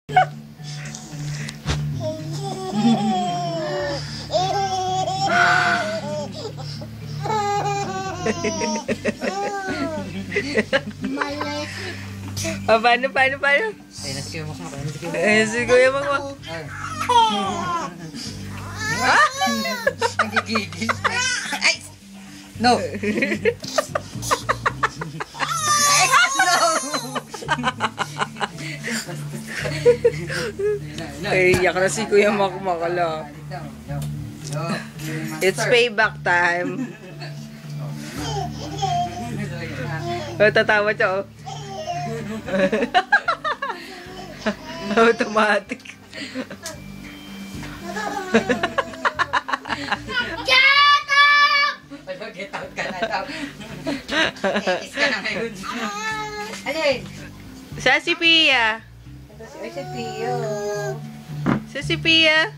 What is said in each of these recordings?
Oh, paano? Ay, nasi Kuya Makmak. Si Kuya Makmak. Nagigigil. Ay! No! Ay, iyak na si Kuya Makmak. Ala. It's payback time. Oh, tatawa siya, oh. Automatic. Get up! Get out ka na daw. Is ka na ngayon. Alin? Siya si Pia. Ay, si Pio. Siya si Pia.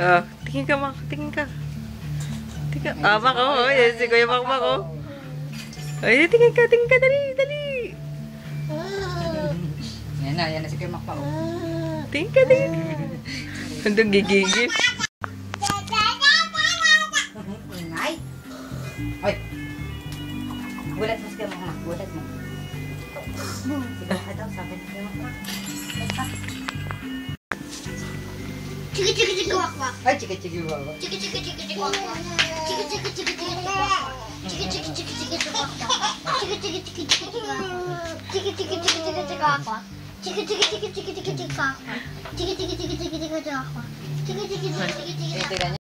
Oh, tingin ka, Mak. Tingin ka. Tingin ka. Ah, Mak, oh. Yan si Kuya Makmak, oh. Ay, tingin ka. Dali, dali. Yan na si Kuya Makmak. Tingin ka. Andong gigigil. Ay! Ay! Gulat mo si Kuya Makmak. Gulat mo. Sige ka daw, sabi ni Kuya Makmak. Chiki chiki chiki wak wak. Ay, chiki-chiki baba. Chiki chiki chiki chiki wak wak. Chiki chiki chiki chiki wak wak. Chiki chiki chiki chiki wak wak. Chiki chiki chiki chiki wak wak. Chiki chiki chiki chiki wak wak. Chiki chiki chiki chiki wak wak. Chiki chiki chiki chiki wak wak. Chiki chiki chiki chiki wak wak. Ito ganyan.